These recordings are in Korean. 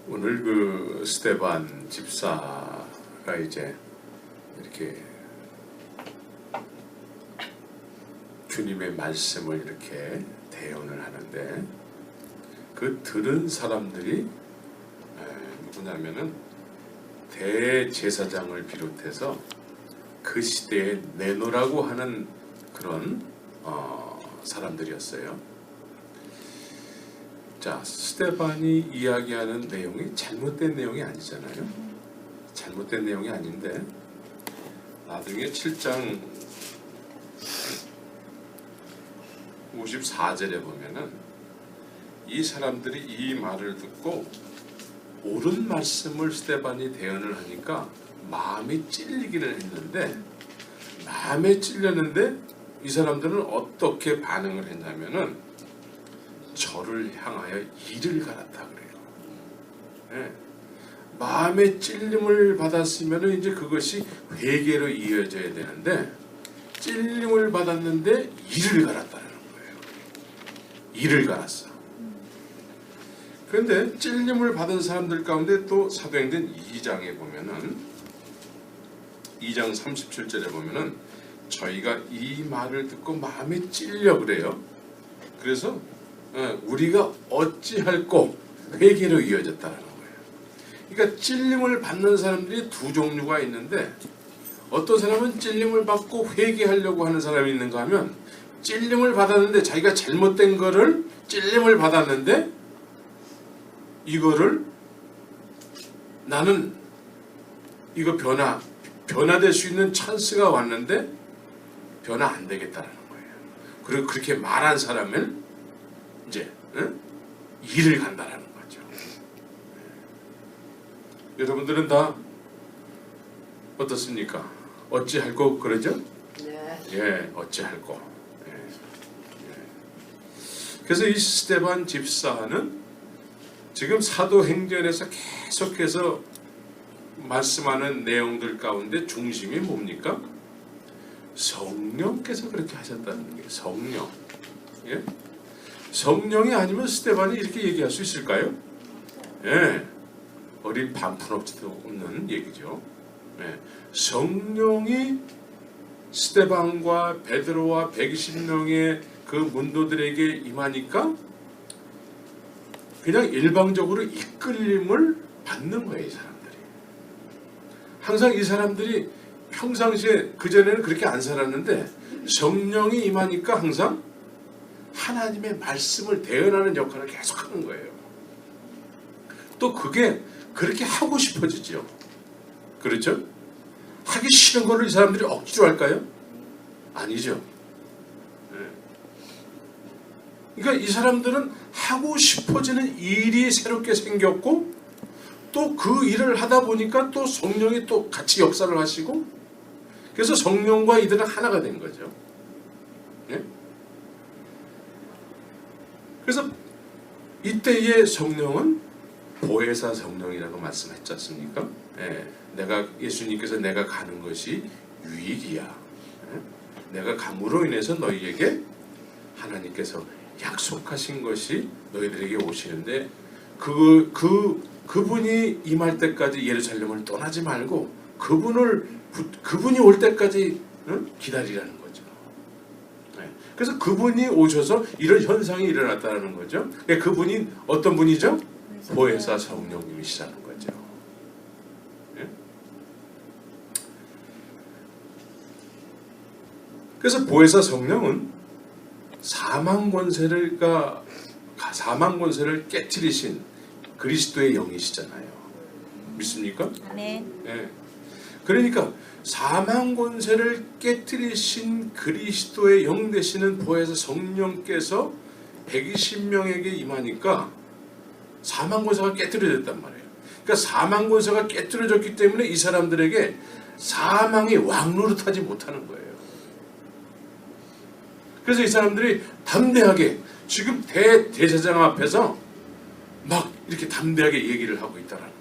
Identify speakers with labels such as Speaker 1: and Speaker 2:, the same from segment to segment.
Speaker 1: 오늘 그 스데반 집사가 이제 이렇게 주님의 말씀을 이렇게 대언을 하는데 그 들은 사람들이 누구냐면은 대제사장을 비롯해서 그 시대에 내노라고 하는 그런 사람들이었어요. 자, 스데반이 이야기하는 내용이 잘못된 내용이 아니잖아요. 잘못된 내용이 아닌데 나중에 7장 54절에 보면은 이 사람들이 이 말을 듣고 옳은 말씀을 스데반이 대언을 하니까 마음이 찔리기를 했는데, 마음에 찔렸는데 이 사람들은 어떻게 반응을 했냐면은 저를 향하여 이를 갈았다 그래요. 네. 마음의 찔림을 받았으면 이제 그것이 회개로 이어져야 되는데 찔림을 받았는데 이를 갈았다는 거예요. 이를 갈았어. 그런데 찔림을 받은 사람들 가운데 또 사도행전 2장에 보면은 2장 37절에 보면은 저희가 이 말을 듣고 마음에 찔려 그래요. 그래서 우리가 어찌할꼬 회개로 이어졌다는 거예요. 그러니까 찔림을 받는 사람들이 두 종류가 있는데, 어떤 사람은 찔림을 받고 회개하려고 하는 사람이 있는가 하면, 찔림을 받았는데 자기가 잘못된 거를 찔림을 받았는데 이거를 나는 이거 변화될 수 있는 찬스가 왔는데 변화 안 되겠다라는 거예요. 그리고 그렇게 말한 사람은 이제 일을 간다라는 거죠. 여러분들은 다 어떻습니까? 어찌할꼬 그러죠?
Speaker 2: 네.
Speaker 1: 예, 어찌할꼬. 예. 그래서 이 스데반 집사는 지금 사도행전에서 계속해서 말씀하는 내용들 가운데 중심이 뭡니까? 성령께서 그렇게 하셨다는 게 성령. 예? 성령이 아니면 스데반이 이렇게 얘기할 수 있을까요? 예, 어린 반푼업지도 없는 얘기죠. 예, 성령이 스데반과 베드로와 120명의 그 문도들에게 임하니까 그냥 일방적으로 이끌림을 받는 거예요, 이 사람들이. 항상 이 사람들이 평상시에 그전에는 그렇게 안 살았는데 성령이 임하니까 항상 하나님의 말씀을 대언하는 역할을 계속하는 거예요. 또 그게 그렇게 하고 싶어지죠. 그렇죠? 하기 싫은 거를 이 사람들이 억지로 할까요? 아니죠. 그러니까 이 사람들은 하고 싶어지는 일이 새롭게 생겼고, 또 그 일을 하다 보니까 또 성령이 또 같이 역사를 하시고, 그래서 성령과 이들은 하나가 된 거죠. 예? 그래서 이때의 성령은 보혜사 성령이라고 말씀했지 않습니까? 예, 예수님께서 내가 가는 것이 유익이야. 예? 내가 감으로 인해서 너희에게 하나님께서 약속하신 것이 너희들에게 오시는데 그분이 임할 때까지 예루살렘을 떠나지 말고 그분이 올 때까지 기다리라는 거죠. 그래서 그분이 오셔서 이런 현상이 일어났다는 거죠. 그분이 어떤 분이죠? 보혜사 성령님이시라는 거죠. 그래서 보혜사 성령은 사망 권세를 깨트리신 그리스도의 영이시잖아요. 믿습니까?
Speaker 3: 네.
Speaker 1: 네. 그러니까 사망 권세를 깨트리신 그리스도의 영 되시는 보혜사 성령께서 120명에게 임하니까 사망 권세가 깨트려졌단 말이에요. 그러니까 사망 권세가 깨트려졌기 때문에 이 사람들에게 사망이 왕노릇하지 못하는 거예요. 그래서 이 사람들이 담대하게 지금 대제사장 앞에서 막 이렇게 담대하게 얘기를 하고 있다라는 거예요.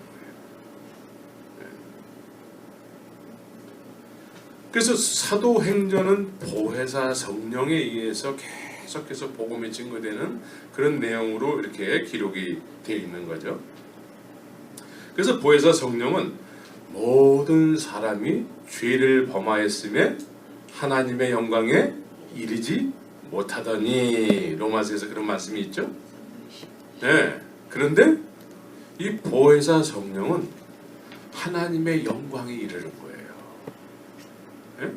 Speaker 1: 그래서 사도행전은 보혜사 성령에 의해서 계속해서 복음이 증거되는 그런 내용으로 이렇게 기록이 되어 있는 거죠. 그래서 보혜사 성령은 모든 사람이 죄를 범하였음에 하나님의 영광에 이르지 못하더니, 로마서에서 그런 말씀이 있죠. 네. 그런데 이 보혜사 성령은 하나님의 영광에 이르는 거예요. 네?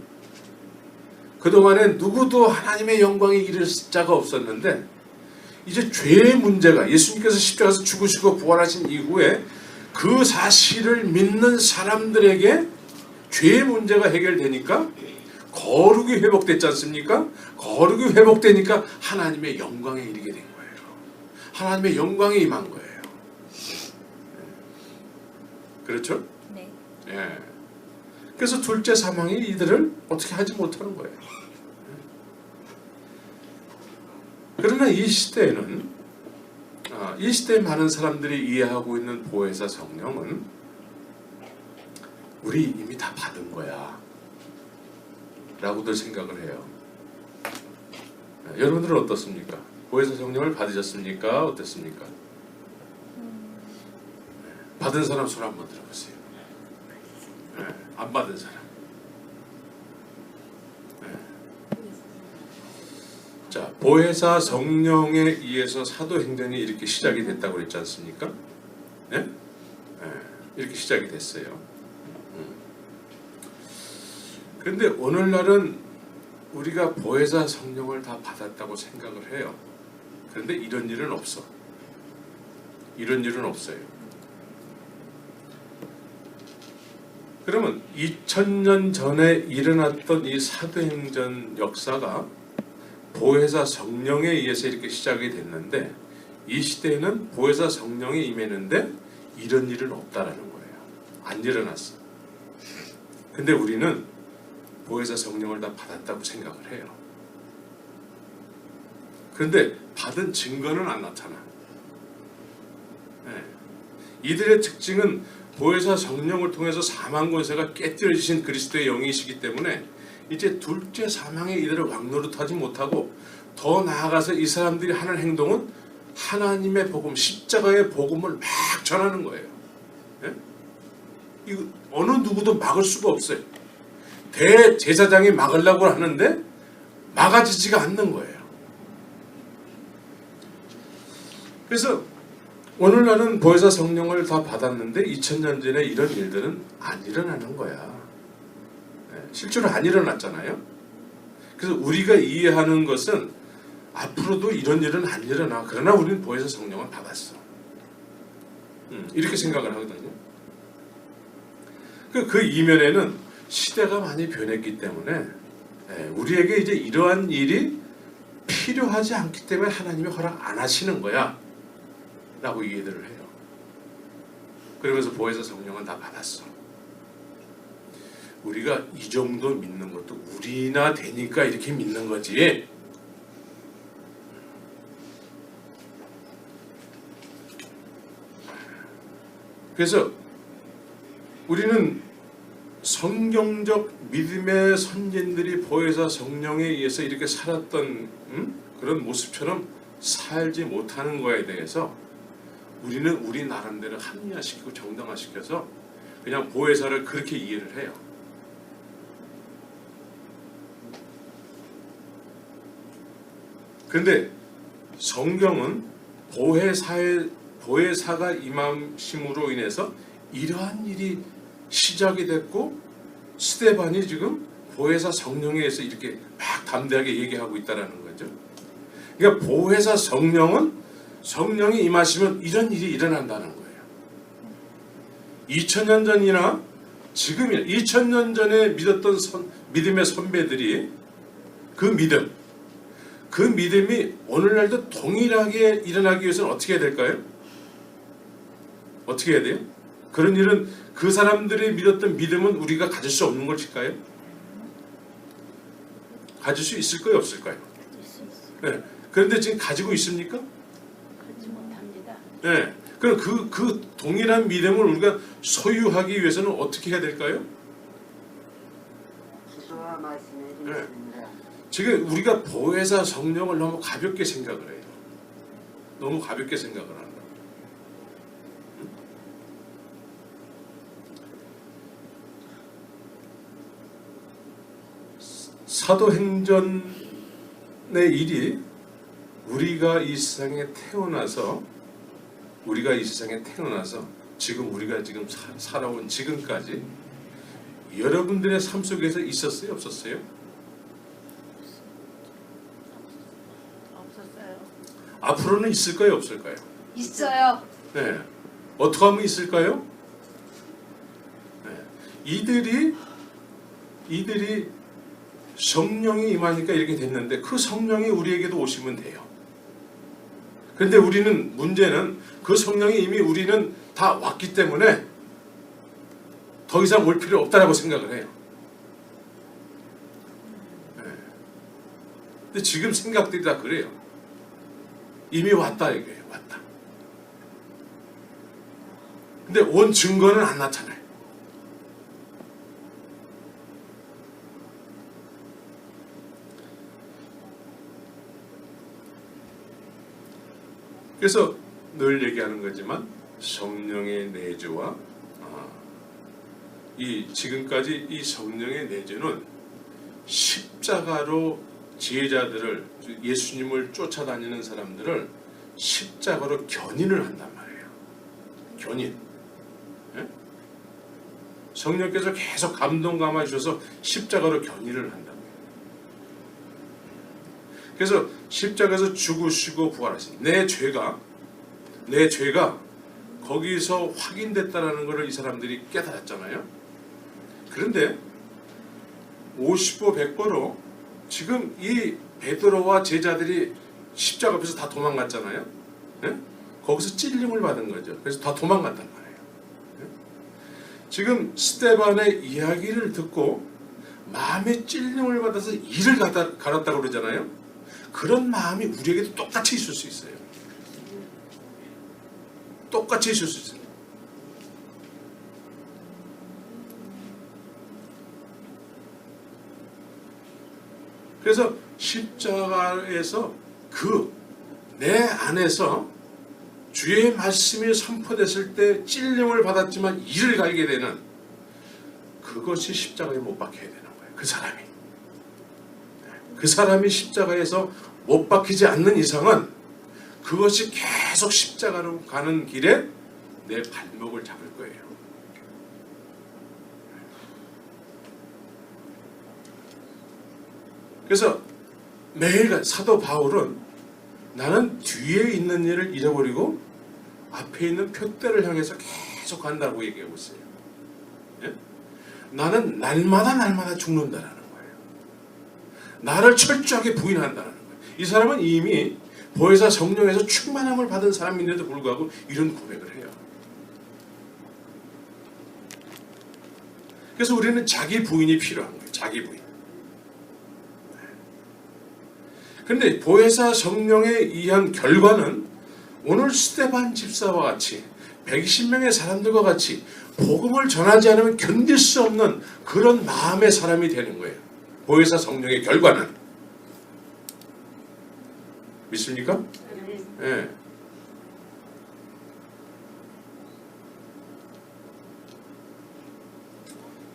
Speaker 1: 그동안에 누구도 하나님의 영광에 이를 자가 없었는데 이제 죄의 문제가, 예수님께서 십자가에서 죽으시고 부활하신 이후에 그 사실을 믿는 사람들에게 죄의 문제가 해결되니까 거룩이 회복됐지 않습니까? 거룩이 회복되니까 하나님의 영광에 이르게 된 거예요. 하나님의 영광에 임한 거예요. 그렇죠?
Speaker 2: 네.
Speaker 1: 예. 그래서 둘째 사망이 이들을 어떻게 하지 못하는 거예요. 그러나 이 시대에는, 이 시대에 많은 사람들이 이해하고 있는 보혜사 성령은 우리 이미 다 받은 거야 라고들 생각을 해요. 여러분들은 어떻습니까? 보혜사 성령을 받으셨습니까? 어땠습니까? 받은 사람 손 한번 들어보세요. 안 받은 사람. 자, 보혜사 성령에 의해서 사도행전이 이렇게 시작이 됐다고 그랬지 않습니까? 네? 이렇게 시작이 됐어요. 그런데 오늘날은 우리가 보혜사 성령을 다 받았다고 생각을 해요. 그런데 이런 일은 없어. 이런 일은 없어요. 그러면 2000년 전에 일어났던 이 사도행전 역사가 보혜사 성령에 의해서 이렇게 시작이 됐는데, 이 시대에는 보혜사 성령이 임했는데 이런 일은 없다라는 거예요. 안 일어났어. 근데 우리는 보혜사 성령을 다 받았다고 생각을 해요. 그런데 받은 증거는 안 나타나. 이들의 특징은 보혜사 성령을 통해서 사망 권세가 깨뜨려지신 그리스도의 영이시기 때문에 이제 둘째 사망에 이들을 왕노릇하지 못하고, 더 나아가서 이 사람들이 하는 행동은 하나님의 복음, 십자가의 복음을 막 전하는 거예요. 이거 어느 누구도 막을 수가 없어요. 대제사장이 막으려고 하는데 막아지지가 않는 거예요. 그래서 오늘날은 보혜사 성령을 다 받았는데 2000년 전에 이런 일들은 안 일어나는 거야. 실제로 안 일어났잖아요. 그래서 우리가 이해하는 것은 앞으로도 이런 일은 안 일어나. 그러나 우리는 보혜사 성령을 받았어. 이렇게 생각을 하거든요. 그 이면에는 시대가 많이 변했기 때문에 우리에게 이제 이러한 일이 필요하지 않기 때문에 하나님이 허락 안 하시는 거야 라고 이해들을 해요. 그러면서 보혜사 성령은 다 받았어. 우리가 이 정도 믿는 것도 우리나 되니까 이렇게 믿는 거지. 그래서 우리는 성경적 믿음의 선진들이 보혜사 성령에 의해서 이렇게 살았던 그런 모습처럼 살지 못하는 거에 대해서 우리는 우리 나름대로 합리화시키고 정당화시켜서 그냥 보혜사를 그렇게 이해를 해요. 그런데 성경은 보혜사가 임하심으로 인해서 이러한 일이 시작이 됐고, 스데반이 지금 보혜사 성령에 의해서 이렇게 막 담대하게 얘기하고 있다는 거죠. 그러니까 보혜사 성령이 임하시면 이런 일이 일어난다는 거예요. 2000년 전이나 지금이나 2000년 전에 믿었던 믿음의 선배들이 그 믿음이 오늘날도 동일하게 일어나기 위해서는 어떻게 해야 될까요? 어떻게 해야 돼요? 그런 일은 그 사람들이 믿었던 믿음은 우리가 가질 수 없는 것일까요? 가질 수 있을까요? 없을까요? 네. 그런데 지금 가지고 있습니까?
Speaker 2: 그렇지 못합니다.
Speaker 1: 네. 그럼 그 동일한 믿음을 우리가 소유하기 위해서는 어떻게 해야 될까요?
Speaker 3: 기도와 말씀에 힘입니다.
Speaker 1: 지금 우리가 보혜사 성령을 너무 가볍게 생각을 해요. 너무 가볍게 생각을 한다. 사도행전의 일이 우리가 이 세상에 태어나서 지금 우리가 지금 살아온 지금까지 여러분들의 삶 속에서 있었어요, 없었어요?
Speaker 2: 없었어요.
Speaker 1: 앞으로는 있을까요, 없을까요?
Speaker 2: 있어요.
Speaker 1: 네. 어떻게 하면 있을까요? 네. 이들이 성령이 임하니까 이렇게 됐는데 그 성령이 우리에게도 오시면 돼요. 그런데 문제는 그 성령이 이미 우리는 다 왔기 때문에 더 이상 올 필요 없다라고 생각을 해요. 네. 근데 지금 생각들이 다 그래요. 이미 왔다 이거예요. 왔다. 근데 온 증거는 안 나타나요. 그래서 늘 얘기하는 거지만 성령의 내주와 지금까지 이 성령의 내주는 십자가로 제자들을 예수님을 쫓아다니는 사람들을 십자가로 견인을 한단 말이에요. 견인. 예? 성령께서 계속 감동 감아 주셔서 십자가로 견인을 한다고요. 그래서 십자가에서 죽으시고 부활하신 내 죄가 거기서 확인됐다라는 것을 이 사람들이 깨달았잖아요. 그런데 50보 100보로 지금 이 베드로와 제자들이 십자가 앞에서 다 도망갔잖아요. 예? 거기서 찔림을 받은 거죠. 그래서 다 도망갔단 말이에요. 예? 지금 스데반의 이야기를 듣고 마음에 찔림을 받아서 이를 갈았다고 그러잖아요. 그런 마음이 우리에게도 똑같이 있을 수 있어요. 똑같이 있을 수 있어요. 그래서 십자가에서 내 안에서 주의 말씀이 선포됐을 때 찔림을 받았지만 이를 갈게 되는 그것이 십자가에 못 박혀야 되는 거예요. 그 사람이 십자가에서 못 박히지 않는 이상은 그것이 계속 십자가로 가는 길에 내 발목을 잡을 거예요. 그래서 매일 사도 바울은 나는 뒤에 있는 일을 잃어버리고 앞에 있는 표대를 향해서 계속 간다고 얘기하고 있어요. 예? 나는 날마다 죽는다라는 거예요. 나를 철저하게 부인한다는 거예요. 이 사람은 이미 보혜사 성령에서 충만함을 받은 사람인데도 불구하고 이런 고백을 해요. 그래서 우리는 자기 부인이 필요한 거예요. 자기 부인. 그런데 보혜사 성령에 의한 결과는 오늘 스데반 집사와 같이 120명의 사람들과 같이 복음을 전하지 않으면 견딜 수 없는 그런 마음의 사람이 되는 거예요. 보혜사 성령의 결과는. 믿습니까? 네.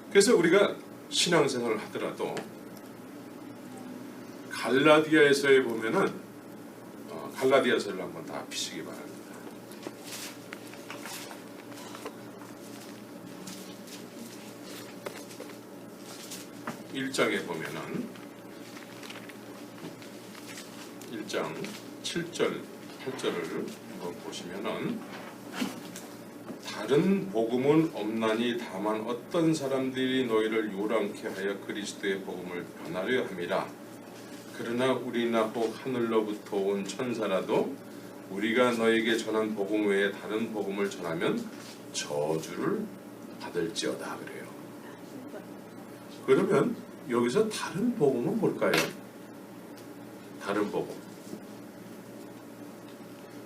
Speaker 1: 그래서 우리가 신앙생활을 하더라도 갈라디아에서에 보면은 갈라디아서를 한번 다 피시기 바랍니다. 1장에 보면은 1장 7절 8절을 한번 보시면은 다른 복음은 없나니 다만 어떤 사람들이 너희를 요란케 하여 그리스도의 복음을 변하려 함이라. 그러나 우리나 혹 하늘로부터 온 천사라도 우리가 너에게 전한 복음 외에 다른 복음을 전하면 저주를 받을지어다 그래요. 그러면 여기서 다른 복음은 뭘까요? 다른 복음.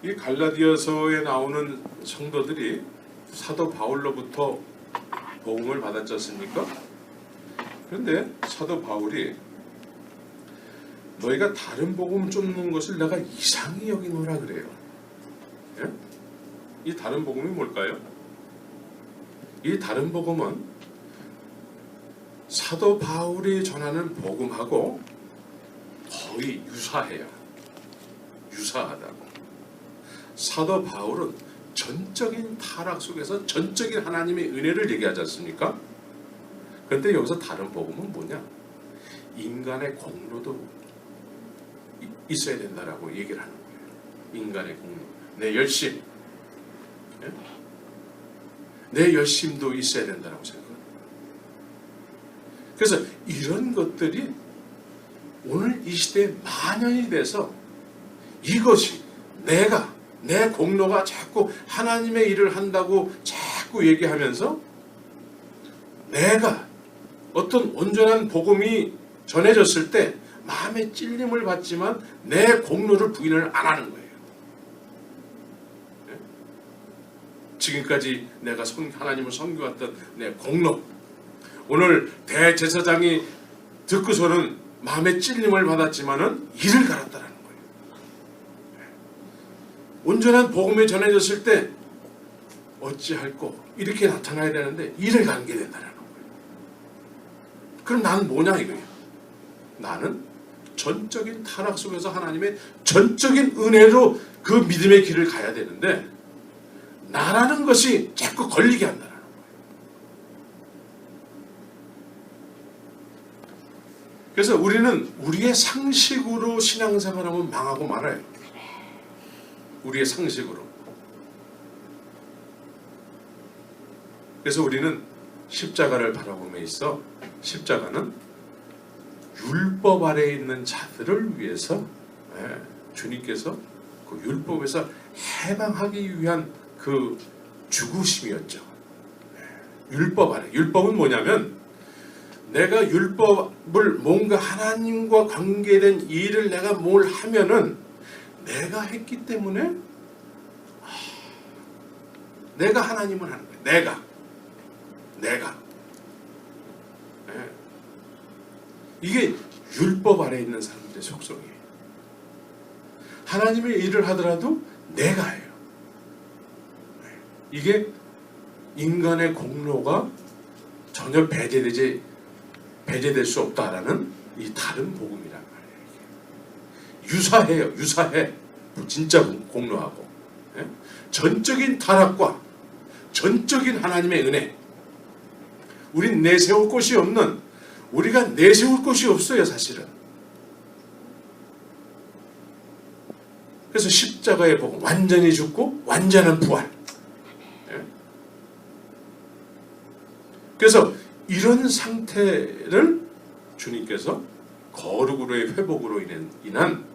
Speaker 1: 이 갈라디아서에 나오는 성도들이 사도 바울로부터 복음을 받았지 않습니까? 그런데 사도 바울이 너희가 다른 복음 쫓는 것을 내가 이상히 여기노라 그래요. 예? 이 다른 복음이 뭘까요? 이 다른 복음은 사도 바울이 전하는 복음하고 거의 유사해요. 유사하다고. 사도 바울은 전적인 타락 속에서 전적인 하나님의 은혜를 얘기하지 않습니까? 그런데 여기서 다른 복음은 뭐냐? 인간의 공로도 있어야 된다라고 얘기를 하는 거예요. 인간의 공로, 내 열심, 예? 내 열심도 있어야 된다라고 생각합니다. 그래서 이런 것들이 오늘 이 시대에 만연이 돼서 이것이 내 공로가 자꾸 하나님의 일을 한다고 자꾸 얘기하면서 내가 어떤 온전한 복음이 전해졌을 때 마음의 찔림을 받지만 내 공로를 부인을 안 하는 거예요. 네? 지금까지 내가 하나님을 섬겨왔던 내 공로, 오늘 대제사장이 듣고서는 마음의 찔림을 받았지만은 이를 갈았다라는 거예요. 온전한 복음이 전해졌을 때 어찌할꼬 이렇게 나타나야 되는데 이를 가게 된다라는 거예요. 그럼 나는 뭐냐 이거예요. 나는 전적인 타락 속에서 하나님의 전적인 은혜로 그 믿음의 길을 가야 되는데 나라는 것이 자꾸 걸리게 한다라는 거예요. 그래서 우리는 우리의 상식으로 신앙생활하면 망하고 말아요. 우리의 상식으로. 그래서 우리는 십자가를 바라봄에 있어 십자가는 율법 아래에 있는 자들을 위해서 주님께서 그 율법에서 해방하기 위한 그 죽으심이었죠. 율법 아래. 율법은 뭐냐면 내가 율법을 뭔가 하나님과 관계된 일을 내가 뭘 하면은 내가 했기 때문에 내가 하나님을 하는 거예요. 내가 이게 율법 아래에 있는 사람들의 속성이에요. 하나님의 일을 하더라도 내가 해요. 이게 인간의 공로가 전혀 배제될 수 없다라는 이 다른 복음이란 말이에요. 유사해요. 유사해. 진짜 공로하고. 전적인 타락과 전적인 하나님의 은혜. 우린 내세울 곳이 없는, 우리가 내세울 곳이 없어요 사실은. 그래서 십자가의 복음, 완전히 죽고 완전한 부활. 그래서 이런 상태를 주님께서 거룩으로의 회복으로 인한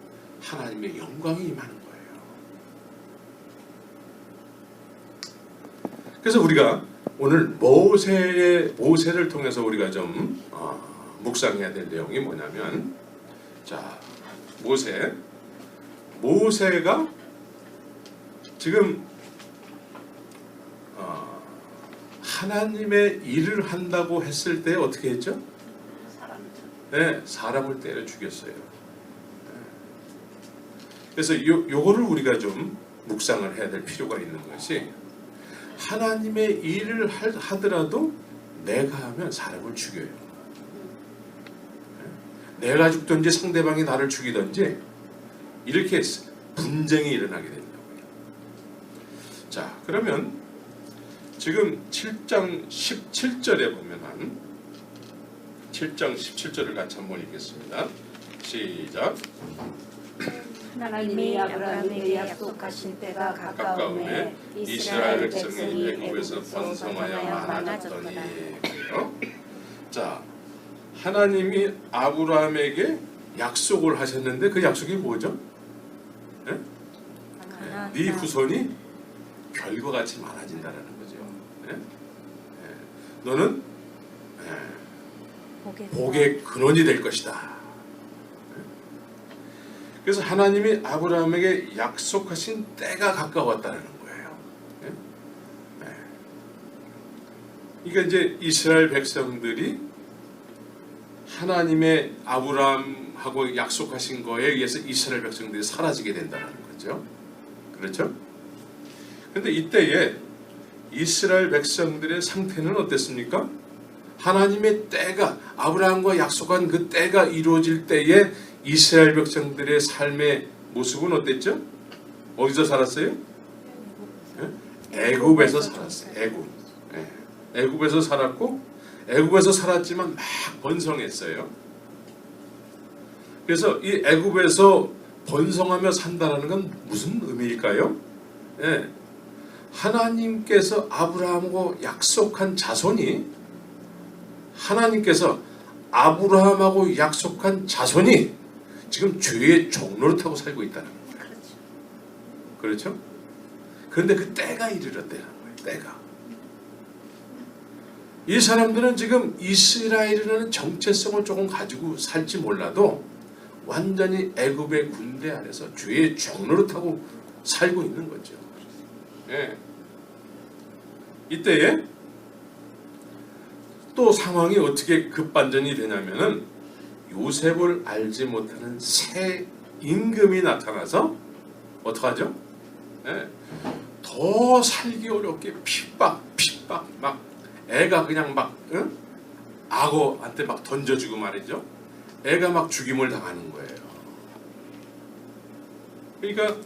Speaker 1: 하나님의 영광이 임하는 거예요. 그래서 우리가 오늘 모세를 통해서 우리가 좀 묵상해야 될 내용이 뭐냐면, 자, 모세가 지금 하나님의 일을 한다고 했을 때 어떻게 했죠? 사람을 때려 죽였어요. 그래서 요거를 우리가 좀 묵상을 해야 될 필요가 있는 것이, 하나님의 일을 하더라도 내가 하면 사람을 죽여요. 내가 죽든지 상대방이 나를 죽이든지 이렇게 분쟁이 일어나게 된다고요. 자, 그러면 지금 7장 17절에 보면 7장 17절을 같이 한번 읽겠습니다. 시작.
Speaker 2: 하나님이 아브라함에게 약속하신 때가 가까움에
Speaker 1: 이스라엘 백성이 애굽에서 번성하여 많아졌더니. 자, 하나님이 아브라함에게 약속을 하셨는데 그 약속이 뭐죠? 네 후손이 별과 같이 많아진다라는 거죠. 너는 복의 근원이 될 것이다. 그래서 하나님이 아브라함에게 약속하신 때가 가까웠다는 거예요. 그러니까 이제 이스라엘 백성들이 하나님의 아브라함하고 약속하신 거에 의해서 이스라엘 백성들이 사라지게 된다는 거죠. 그렇죠? 그런데 이때에 이스라엘 백성들의 상태는 어땠습니까? 하나님의 때가 아브라함과 약속한 그 때가 이루어질 때에 이스라엘 백성들의 삶의 모습은 어땠죠? 어디서 살았어요? 애굽에서 살았어요. 애굽. 애굽에서 살았고 애굽에서 살았지만 막 번성했어요. 그래서 이 애굽에서 번성하며 산다는 건 무슨 의미일까요? 하나님께서 아브라함하고 약속한 자손이 하나님께서 아브라함하고 약속한 자손이 지금 죄의 종노릇하고 살고 있다는 거예요. 그렇죠? 그런데 그 때가 이르렀다는 거예요. 때가. 이 사람들은 지금 이스라엘이라는 정체성을 조금 가지고 살지 몰라도 완전히 애굽의 군대 안에서 죄의 종노릇하고 살고 있는 거죠. 이때에 또 상황이 어떻게 급반전이 되냐면은 요셉을 알지 못하는 새 임금이 나타나서 어떡하죠? 더 살기 어렵게 핍박 막 애가 그냥 막 악어한테 막 던져주고 말이죠. 애가 막 죽임을 당하는 거예요. 그러니까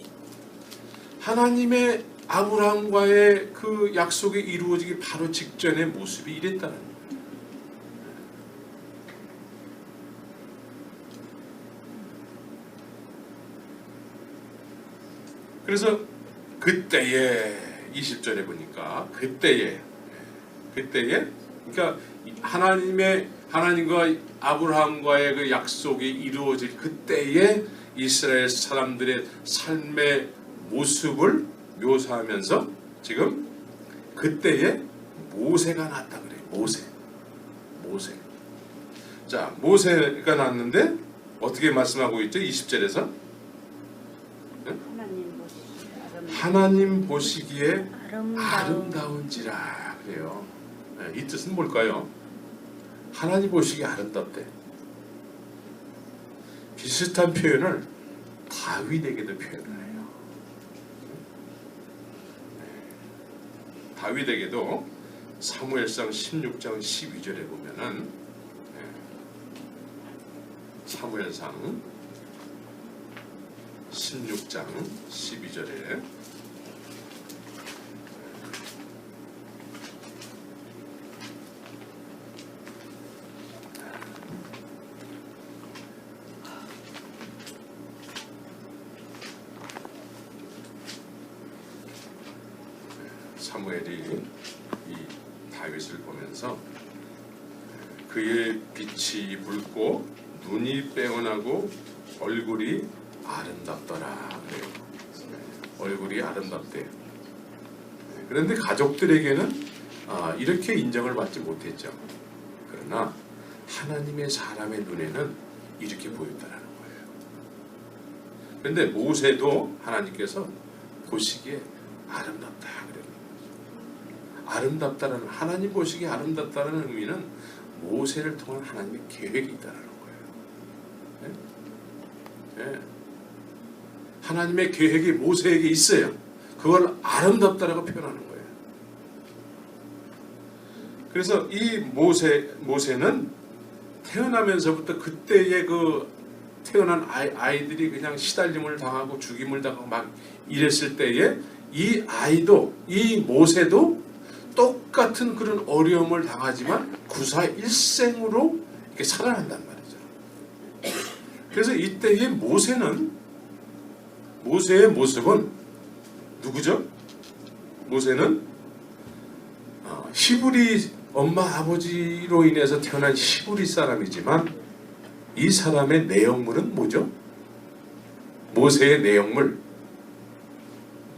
Speaker 1: 하나님의 아브라함과의 그 약속이 이루어지기 바로 직전의 모습이 이랬다는 거예요. 그래서 그때에 20절에 보니까 그때에 그러니까 하나님과 아브라함과의 그 약속이 이루어질 그때에 이스라엘 사람들의 삶의 모습을 묘사하면서 지금 그때에 모세가 났다 그래요. 모세. 자, 모세가 났는데 어떻게 말씀하고 있죠? 20절에서 하나님 보시기에 아름다운지라 그래요. 이 뜻은 뭘까요? 하나님 보시기에 아름답대. 비슷한 표현을 다윗에게도 표현을 해요. 다윗에게도 사무엘상 16장 12절에 보면은 사무엘상 16장 12절에 사무엘이 이 다윗을 보면서 그의 빛이 붉고 눈이 빼어나고 얼굴이 아름답더라 그래요. 얼굴이 아름답대요. 그런데 가족들에게는 이렇게 인정을 받지 못했죠. 그러나 하나님의 사람의 눈에는 이렇게 보였다라는 거예요. 그런데 모세도 하나님께서 보시기에 아름답다 그래요. 아름답다는 하나님 보시기에 아름답다는 의미는 모세를 통한 하나님의 계획이 있다는 거예요. 네? 하나님의 계획이 모세에게 있어요. 그걸 아름답다라고 표현하는 거예요. 그래서 이 모세는 태어나면서부터 그때의 그 태어난 아이들이 그냥 시달림을 당하고 죽임을 당하고 막 이랬을 때에 이 아이도 이 모세도 똑같은 그런 어려움을 당하지만 구사 일생으로 이렇게 살아난단 말이죠. 그래서 이때의 모세의 모습은 누구죠? 모세는 히브리 엄마 아버지로 인해서 태어난 히브리 사람이지만 이 사람의 내용물은 뭐죠? 모세의 내용물,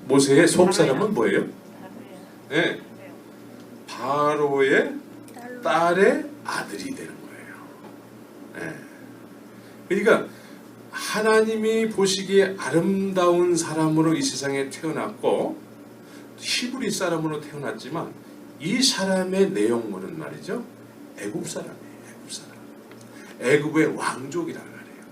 Speaker 1: 모세의 속사람은 뭐예요? 네, 바로의 딸의 아들이 되는 거예요. 네. 그러니까 하나님이 보시기에 아름다운 사람으로 이 세상에 태어났고 히브리 사람으로 태어났지만 이 사람의 내용물은 말이죠. 애굽 사람이에요. 애굽 사람. 애굽의 왕족이란 말이에요.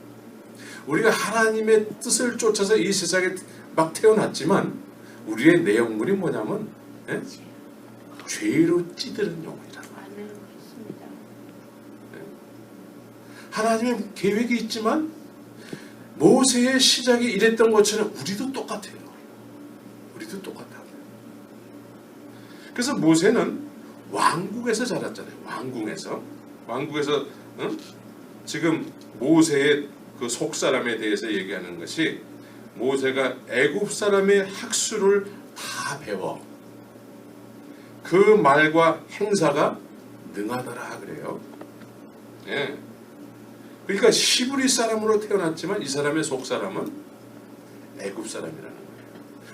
Speaker 1: 우리가 하나님의 뜻을 쫓아서 이 세상에 막 태어났지만 우리의 내용물이 뭐냐면 죄로 찌드는 영혼이란 말이에요. 하나님의 계획이 있지만 모세의 시작이 이랬던 것처럼 우리도 똑같아요. 우리도 똑같아요. 그래서 모세는 왕궁에서 자랐잖아요. 왕궁에서 지금 모세의 그 속사람에 대해서 얘기하는 것이 모세가 애굽 사람의 학수를 다 배워 그 말과 행사가 능하더라 그래요. 예. 그러니까 시브리 사람으로 태어났지만 이 사람의 속사람은 애굽 사람이라는 거예요.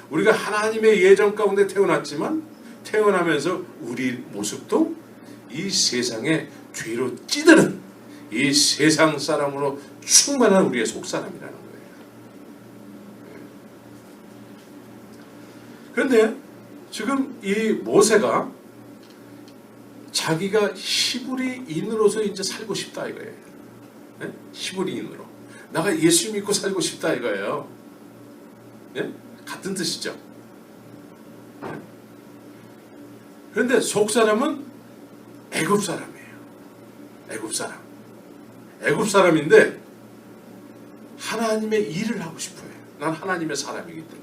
Speaker 1: 우리가 하나님의 예정 가운데 태어났지만 태어나면서 우리 모습도 이 세상에 죄로 찌드는 이 세상 사람으로 충만한 우리의 속사람이라는 거예요. 그런데 지금 이 모세가 자기가 히브리인으로서 이제 살고 싶다 이거예요. 네? 히브리인으로 내가 예수 믿고 살고 싶다 이거예요. 네? 같은 뜻이죠. 네? 그런데 속사람은 애굽 사람이에요. 애굽 사람인데 하나님의 일을 하고 싶어요. 난 하나님의 사람이기 때문에.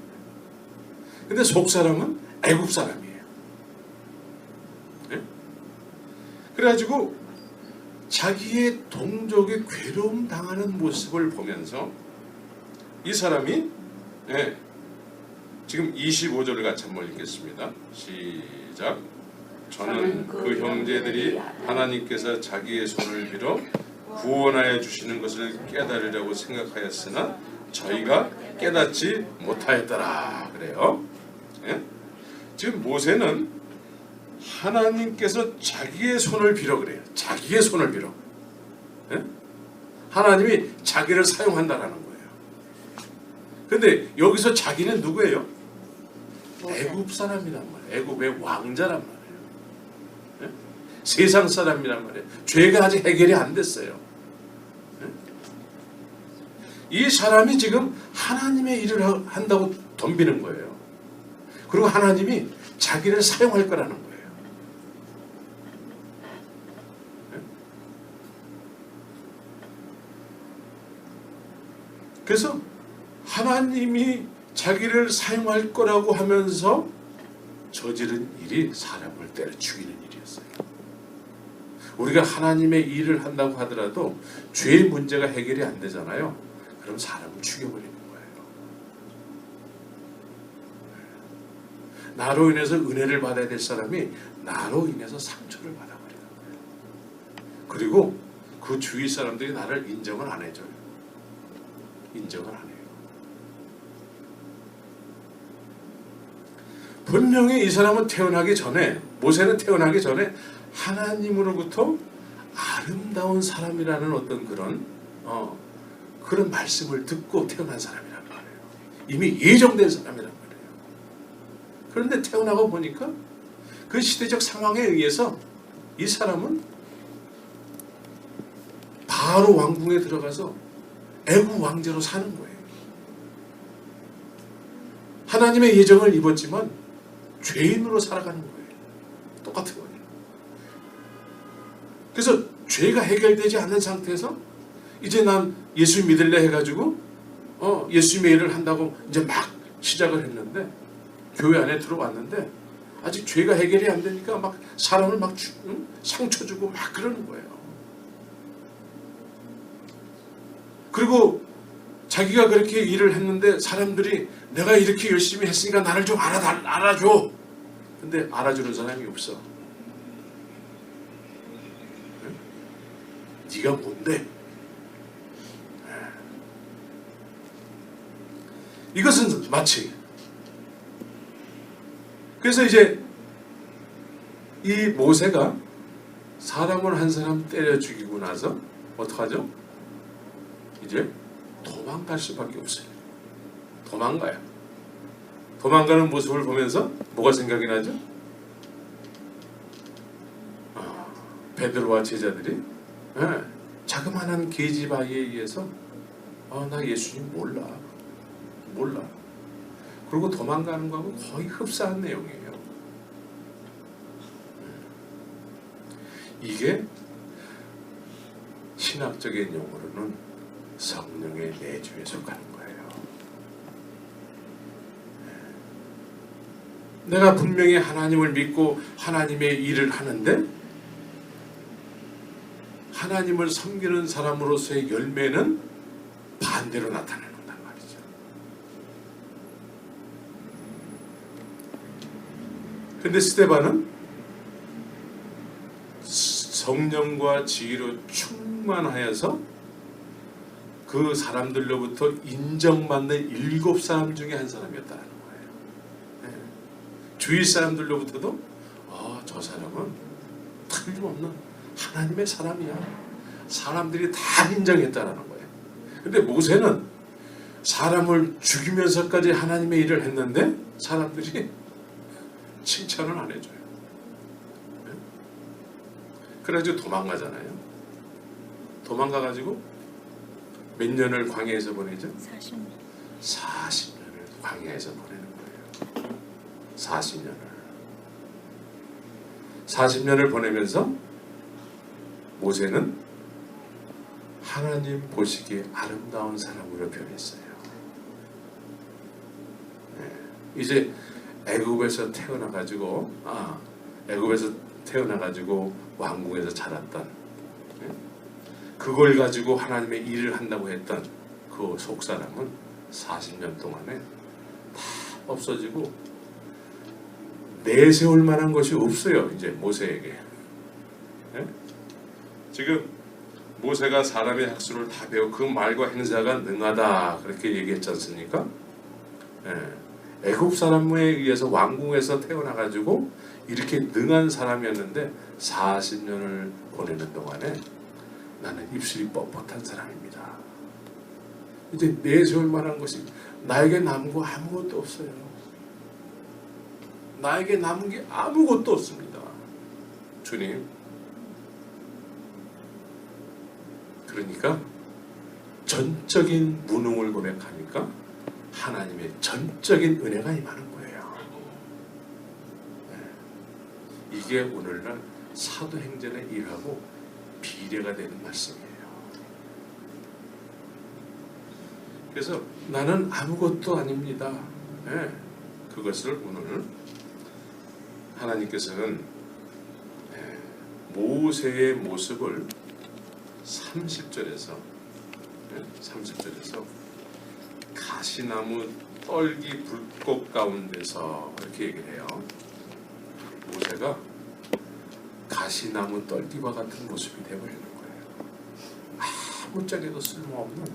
Speaker 1: 근데 속사람은 애굽 사람이에요. 네? 그래가지고 자기의 동족의 괴로움 당하는 모습을 보면서 이 사람이 지금 25절을 같이 한번 읽겠습니다. 시작. 저는 그 형제들이 하나님께서 자기의 손을 빌어 구원하여 주시는 것을 깨달으려고 생각하였으나 저희가 깨닫지 못하였더라 그래요. 예? 지금 모세는 하나님께서 자기의 손을 빌어 그래요. 자기의 손을 빌어. 예? 하나님이 자기를 사용한다라는 거예요. 근데 여기서 자기는 누구예요? 애굽 사람이란 말이에요. 애굽의 왕자란 말이에요. 예? 세상 사람이란 말이에요. 죄가 아직 해결이 안 됐어요. 예? 이 사람이 지금 하나님의 일을 한다고 덤비는 거예요. 그리고 하나님이 자기를 사용할 거라는 거예요. 예? 그래서 하나님이 자기를 사용할 거라고 하면서 저지른 일이 사람을 때려 죽이는 일이었어요. 우리가 하나님의 일을 한다고 하더라도 죄의 문제가 해결이 안 되잖아요. 그럼 사람을 죽여버리는 거예요. 나로 인해서 은혜를 받아야 될 사람이 나로 인해서 상처를 받아버리는 거예요. 그리고 그 주위 사람들이 나를 인정을 안 해줘요. 인정을 안 해요. 분명히 이 사람은 태어나기 전에, 모세는 태어나기 전에 하나님으로부터 아름다운 사람이라는 어떤 그런 말씀을 듣고 태어난 사람이란 말이에요. 이미 예정된 사람이란 말이에요. 그런데 태어나고 보니까 그 시대적 상황에 의해서 이 사람은 바로 왕궁에 들어가서 애국 왕자로 사는 거예요. 하나님의 예정을 입었지만 죄인으로 살아가는 거예요. 똑같은 거예요. 그래서 죄가 해결되지 않는 상태에서 이제 난 예수 믿을래 해가지고 예수님의 일을 한다고 이제 막 시작을 했는데 교회 안에 들어왔는데 아직 죄가 해결이 안 되니까 막 사람을 막 상처 주고 막 그러는 거예요. 그리고 자기가 그렇게 일을 했는데 사람들이 내가 이렇게 열심히 했으니까 나를 좀 알아줘. 근데 알아주는 사람이 없어. 네가 뭔데? 이것은 마치 그래서 이제 이 모세가 사람을 한 사람 때려 죽이고 나서 어떡하죠? 이제 도망갈 수밖에 없어요. 도망가요. 도망가는 모습을 보면서 뭐가 생각이 나죠? 베드로와 제자들이 자그마한 계집아이에 의해서 나 예수님 몰라. 그리고 도망가는 거하고 거의 흡사한 내용이에요. 이게 신학적인 용어로는 성령의 내주에 속하는 거예요. 내가 분명히 하나님을 믿고 하나님의 일을 하는데 하나님을 섬기는 사람으로서의 열매는 반대로 나타나는단 말이죠. 근데 스데반은 성령과 지혜로 충만하여서 그 사람들로부터 인정받는 7사람 중에 한 사람이었다는 거예요. 네. 주위 사람들로부터도 저 사람은 틀림없는 하나님의 사람이야. 사람들이 다 인정했다는 거예요. 근데 모세는 사람을 죽이면서까지 하나님의 일을 했는데 사람들이 칭찬을 안 해줘요. 네? 그래가지고 도망가잖아요. 도망가가지고 몇 년을 광야에서 보내죠?
Speaker 2: 40년.
Speaker 1: 40년을 광야에서 보내는 거예요. 40년을 보내면서 모세는 하나님 보시기에 아름다운 사람으로 변했어요. 네. 이제 애굽에서 태어나가지고 왕궁에서 자랐던, 네. 그걸 가지고 하나님의 일을 한다고 했던 그 속사람은 40년 동안에 다 없어지고 내세울 만한 것이 없어요. 이제 모세에게. 네? 지금 모세가 사람의 학술을 다 배워 그 말과 행사가 능하다 그렇게 얘기했지 않습니까? 네. 애굽 사람에 의해서 왕궁에서 태어나가지고 이렇게 능한 사람이었는데 40년을 보내는 동안에 나는 입술이 뻣뻣한 사람입니다. 이제 내세울 만한 것이 나에게 남은 거 아무것도 없어요. 나에게 남은 게 아무것도 없습니다. 주님. 그러니까 전적인 무능을 고백하니까 하나님의 전적인 은혜가 임하는 거예요. 네. 이게 오늘날 사도행전의 일하고 비례가 되는 말씀이에요. 그래서 나는 아무것도 아닙니다. 네. 그것을 오늘 하나님께서는 모세의 모습을 30절에서 가시나무 떨기 불꽃 가운데서 이렇게 얘기를 해요. 모세가 가시나무 떨기와 같은 모습이 되어버리는 거예요. 아무짝에도 쓸모없는,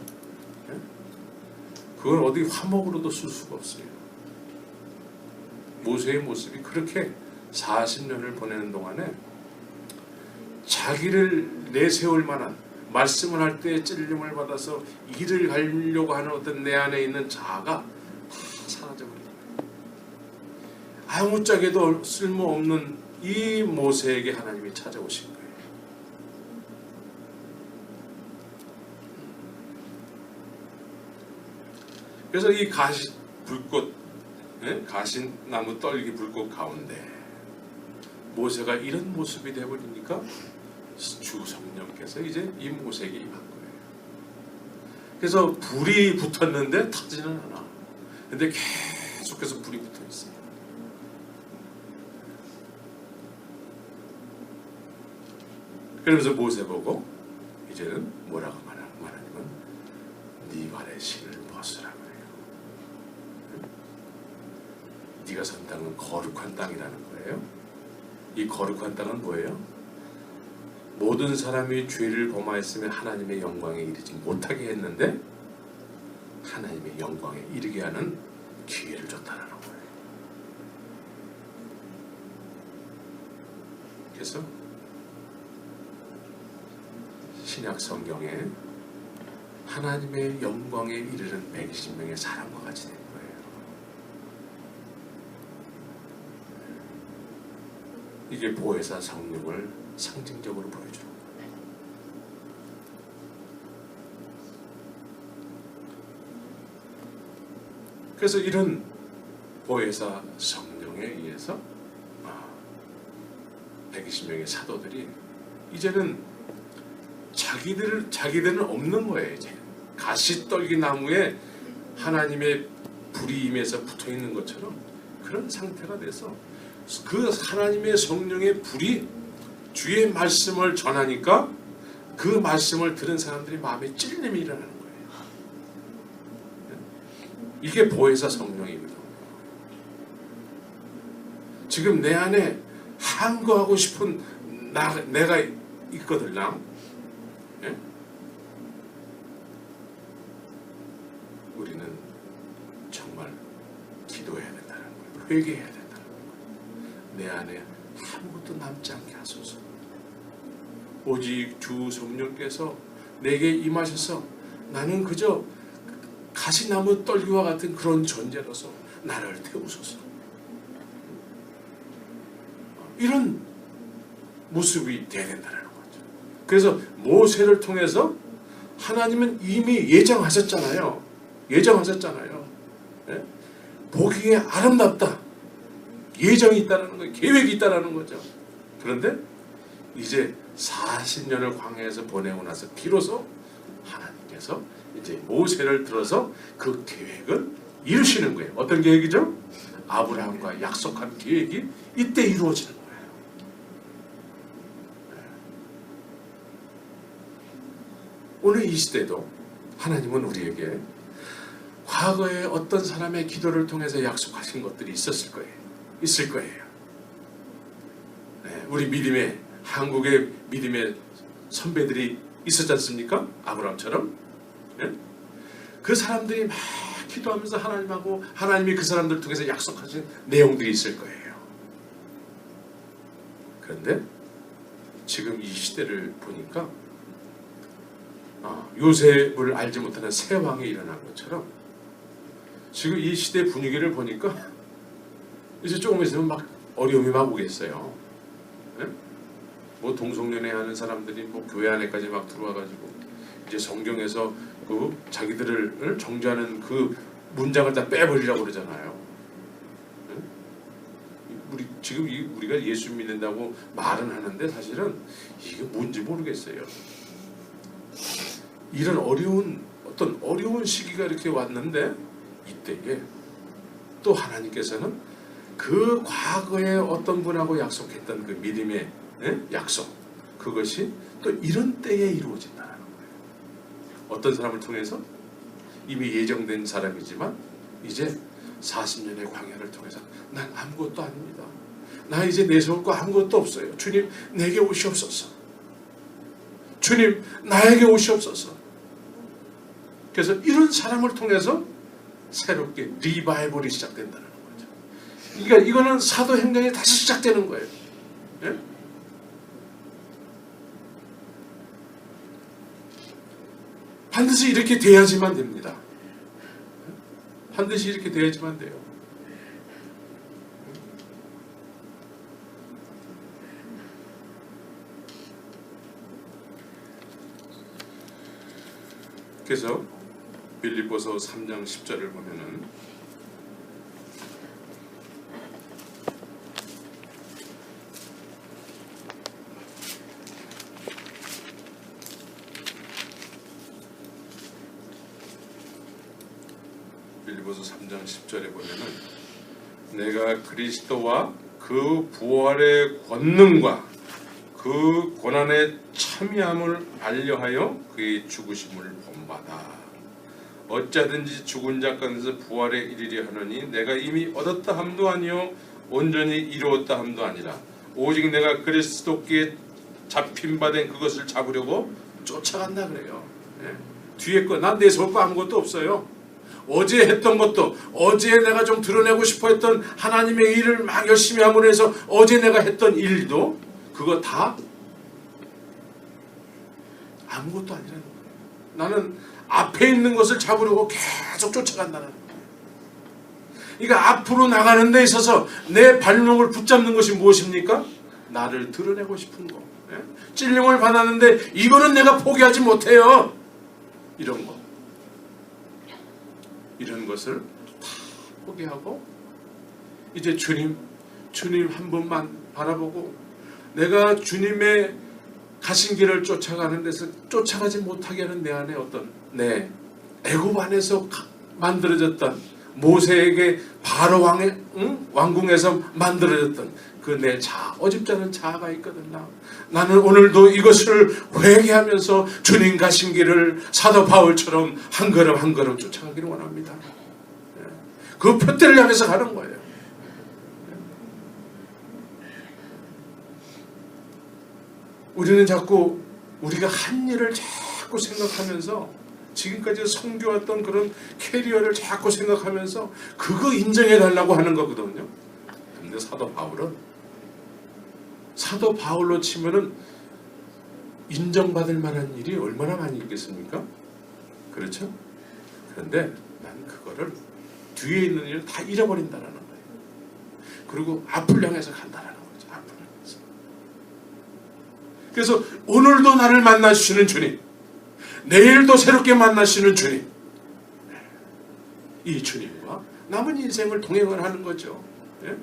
Speaker 1: 그걸 어디 화목으로도 쓸 수가 없어요. 모세의 모습이 그렇게 40년을 보내는 동안에 자기를 내세울 만한, 말씀을 할 때 찔림을 받아서 일을 하려고 하는 어떤 내 안에 있는 자아가 다 사라져버립니다. 아무짝에도 쓸모없는 이 모세에게 하나님이 찾아오신 거예요. 그래서 이 가시나무 떨기 불꽃 가운데 모세가 이런 모습이 되어버리니까 주 성령께서 이제 이 모세에게 임한 거예요. 그래서 불이 붙었는데 타지는 않아. 근데 계속해서 불이 붙어 있어요. 그러면서 모세 보고 이제는 뭐라고 말하냐면 네 발의 신을 벗으라 그래요. 네가 선 땅은 거룩한 땅이라는 거예요. 이 거룩한 땅은 뭐예요? 모든 사람이 죄를 범하였으면 하나님의 영광에 이르지 못하게 했는데 하나님의 영광에 이르게 하는 기회를 줬다는 거예요. 그래서 신약 성경에 하나님의 영광에 이르는 120명의 사람과 같이 된 거예요. 이게 보혜사 성령을 상징적으로 보여주는 거예요. 그래서 이런 보혜사 성령에 의해서 120명의 사도들이 이제는 자기들은 없는 거예요. 이제 가시떨기 나무에 하나님의 불이 임해서 붙어 있는 것처럼 그런 상태가 돼서 그 하나님의 성령의 불이 주의 말씀을 전하니까 그 말씀을 들은 사람들이 마음에 찔림이 일어나는 거예요. 이게 보혜사 성령이거든요. 지금 내 안에 항거하고 싶은 내가 있거든요. 예? 우리는 정말 기도해야 된다는 거예요. 회개해야 된다는 거예요. 내 안에 아무것도 남지 않게 하소서. 오직 주 성령께서 내게 임하셔서 나는 그저 가시나무 떨기와 같은 그런 존재로서 나를 태우소서. 이런 모습이 돼야 된다는 거죠. 그래서 모세를 통해서 하나님은 이미 예정하셨잖아요. 예? 보기에 아름답다. 예정이 있다는 거예요. 계획이 있다는 거죠. 그런데 이제 40년을 광야에서 보내고 나서 비로소 하나님께서 이제 모세를 들어서 그 계획을 이루시는 거예요. 어떤 계획이죠? 아브라함과 약속한 계획이 이때 이루어지는 거예요. 오늘 이 시대도 하나님은 우리에게 과거에 어떤 사람의 기도를 통해서 약속하신 것들이 있을 거예요. 네, 우리 한국의 믿음의 선배들이 있었지 않습니까? 아브라함처럼. 네? 그 사람들이 막 기도하면서 하나님하고 하나님이 그 사람들을 통해서 약속하신 내용들이 있을 거예요. 그런데 지금 이 시대를 보니까 요셉을 알지 못하는 새 왕이 일어난 것처럼 지금 이 시대 분위기를 보니까 이제 조금 있으면 막 어려움이 막 오겠어요. 네? 뭐 동성연애 하는 사람들이 뭐 교회 안에까지 막 들어와가지고 이제 성경에서 그 자기들을 정죄하는 그 문장을 다 빼버리려고 그러잖아요. 네? 지금 우리가 예수 믿는다고 말은 하는데 사실은 이게 뭔지 모르겠어요. 이런 어떤 어려운 시기가 이렇게 왔는데 이때에 또 하나님께서는 그 과거에 어떤 분하고 약속했던 그 믿음의 약속, 그것이 또 이런 때에 이루어진다는 거예요. 어떤 사람을 통해서? 이미 예정된 사람이지만 이제 40년의 광야를 통해서 난 아무것도 아닙니다. 나 이제 내세울 거 아무것도 없어요. 주님 내게 오시옵소서. 주님 나에게 오시옵소서. 그래서 이런 사람을 통해서 새롭게 리바이벌이 시작된다는 거죠. 그러니까 이거는 사도행전이 다시 시작되는 거예요. 예? 반드시 이렇게 돼야지만 됩니다. 반드시 이렇게 돼야지만 돼요. 그래서 빌립보서 3장 10절을 보면은 빌립보서 3장 10절에 보면은 내가 그리스도와 그 부활의 권능과 그 고난의 참여함을 알려하여 그의 죽으심을 본받아 어찌하든지 죽은 자 가운데서 부활에 이르려 하느니 내가 이미 얻었다 함도 아니요 온전히 이루었다 함도 아니라 오직 내가 그리스도께 잡힌 바 된 그것을 잡으려고 쫓아간다 그래요. 예. 뒤에 거 난 내세울 거 아무것도 없어요. 어제 했던 것도 어제 내가 좀 드러내고 싶어 했던 하나님의 일을 막 열심히 함으로 해서 어제 내가 했던 일도 그거 다 아무것도 아니라는 거예요. 나는 앞에 있는 것을 잡으려고 계속 쫓아간다는 거예요. 그러니까 앞으로 나가는 데 있어서 내 발목을 붙잡는 것이 무엇입니까? 나를 드러내고 싶은 거. 예? 찔림을 받았는데 이거는 내가 포기하지 못해요. 이런 거. 이런 것을 다 포기하고 이제 주님 한 번만 바라보고 내가 주님의 가신 길을 쫓아가는 데서 쫓아가지 못하게 하는 내 안에 어떤 내 애굽 안에서 만들어졌던 모세에게 바로 왕의 왕궁에서 만들어졌던 그 내 자아, 어집잖은 자아가 있거든. 나는 오늘도 이것을 회개하면서 주님 가신 길을 사도 바울처럼 한 걸음 한 걸음 쫓아가기를 원합니다. 그 표대를 향해서 가는 거예요. 우리는 자꾸 우리가 한 일을 자꾸 생각하면서 지금까지 섬겨왔던 그런 캐리어를 자꾸 생각하면서 그거 인정해 달라고 하는 거거든요. 근데 사도 바울로 치면은 인정받을 만한 일이 얼마나 많이 있겠습니까? 그렇죠? 그런데 난 그거를 뒤에 있는 일을 다 잃어버린다라는 거예요. 그리고 앞을 향해서 간다라는 거죠. 앞을 향해서. 그래서 오늘도 나를 만나주시는 주님, 내일도 새롭게 만나시는 주님, 이 주님과 남은 인생을 동행을 하는 거죠. 예?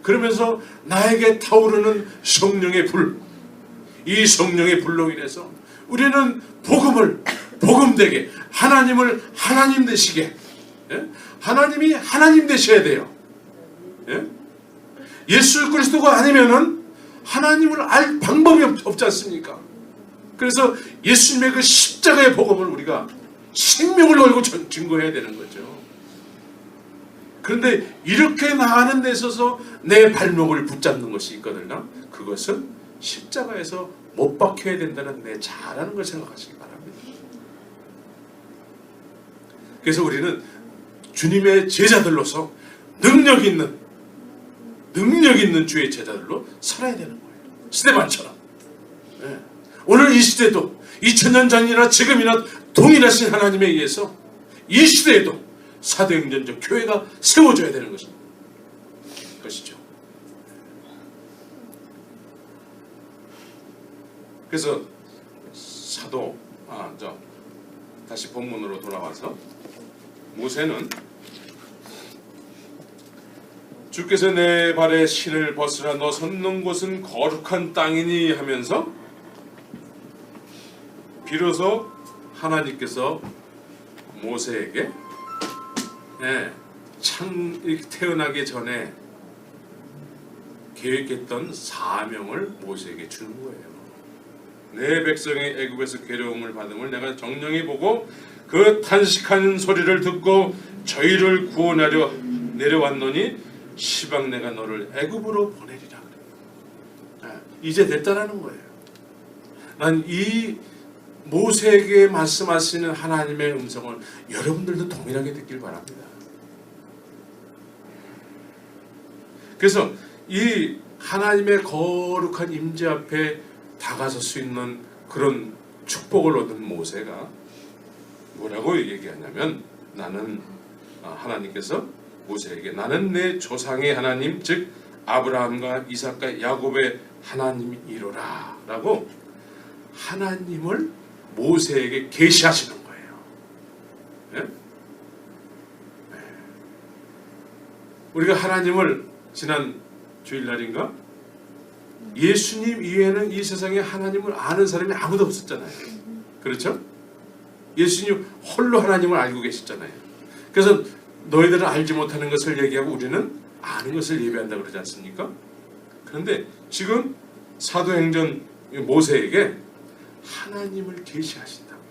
Speaker 1: 그러면서 나에게 타오르는 성령의 불, 이 성령의 불로 인해서 우리는 복음되게 하나님을 하나님 되시게, 예? 하나님이 하나님 되셔야 돼요. 예? 예수 그리스도가 아니면은 하나님을 알 방법이 없지 않습니까? 그래서 예수님의 그 십자가의 복음을 우리가 생명을 걸고 증거해야 되는 거죠. 그런데 이렇게 나가는 데 있어서 내 발목을 붙잡는 것이 있거든요. 그것은 십자가에서 못 박혀야 된다는 내 자아라는 걸 생각하시기 바랍니다. 그래서 우리는 주님의 제자들로서 능력 있는 주의 제자들로 살아야 되는 거예요. 스데반처럼. 네. 오늘 이 시대도 2000년 전이나 지금이나 동일하신 하나님에 의해서 이 시대에도 사도행전적 교회가 세워져야 되는 것이죠. 그래서 다시 본문으로 돌아와서 모세는 주께서 내 발에 신을 벗으라 너 섰는 곳은 거룩한 땅이니 하면서 비로소 하나님께서 모세에게 태어나기 전에 계획했던 사명을 모세에게 주는 거예요. 내 백성이 애굽에서 괴로움을 받음을 내가 정령히 보고 그 탄식하는 소리를 듣고 저희를 구원하려 내려왔노니 시방 내가 너를 애굽으로 보내리라 그래요. 이제 됐다라는 거예요. 난 이 모세에게 말씀하시는 하나님의 음성을 여러분들도 동일하게 듣길 바랍니다. 그래서 이 하나님의 거룩한 임재 앞에 다가설 수 있는 그런 축복을 얻은 모세가 뭐라고 얘기하냐면 하나님께서 모세에게 나는 내 조상의 하나님 즉 아브라함과 이삭과 야곱의 하나님이로라 라고 하나님을 모세에게 계시하시는 거예요. 네? 네. 우리가 하나님을 지난 주일날인가 예수님 이외에는 이 세상에 하나님을 아는 사람이 아무도 없었잖아요. 그렇죠? 예수님 홀로 하나님을 알고 계셨잖아요. 그래서 너희들은 알지 못하는 것을 얘기하고 우리는 아는 것을 예배한다 그러지 않습니까? 그런데 지금 사도행전 모세에게 하나님을 계시하신다고요.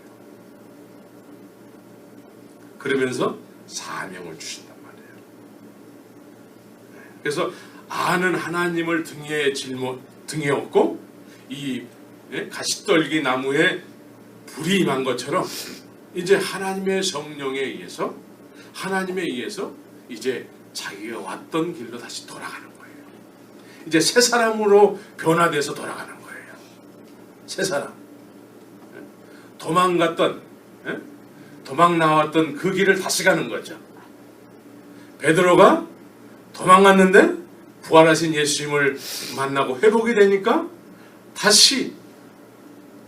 Speaker 1: 그러면서 사명을 주신단 말이에요. 그래서 아는 하나님을 등에 업고 이 가시떨기 나무에 불이 임한 것처럼 이제 하나님의 성령에 의해서 이제 자기가 왔던 길로 다시 돌아가는 거예요. 이제 새 사람으로 변화돼서 돌아가는 거예요. 새 사람. 도망 나왔던 그 길을 다시 가는 거죠. 베드로가 도망갔는데 부활하신 예수님을 만나고 회복이 되니까 다시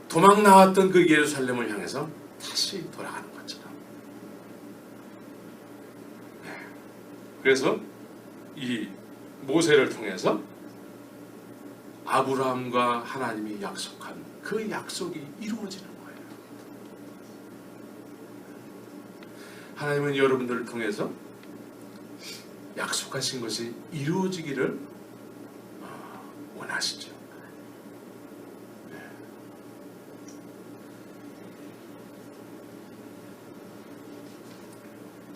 Speaker 1: 도망 나왔던 그 예루살렘을 향해서 다시 돌아가는 것처럼. 그래서 이 모세를 통해서 아브라함과 하나님이 약속한 그 약속이 이루어지는 거예요. 하나님은 여러분들을 통해서 약속하신 것이 이루어지기를 원하시죠. 네.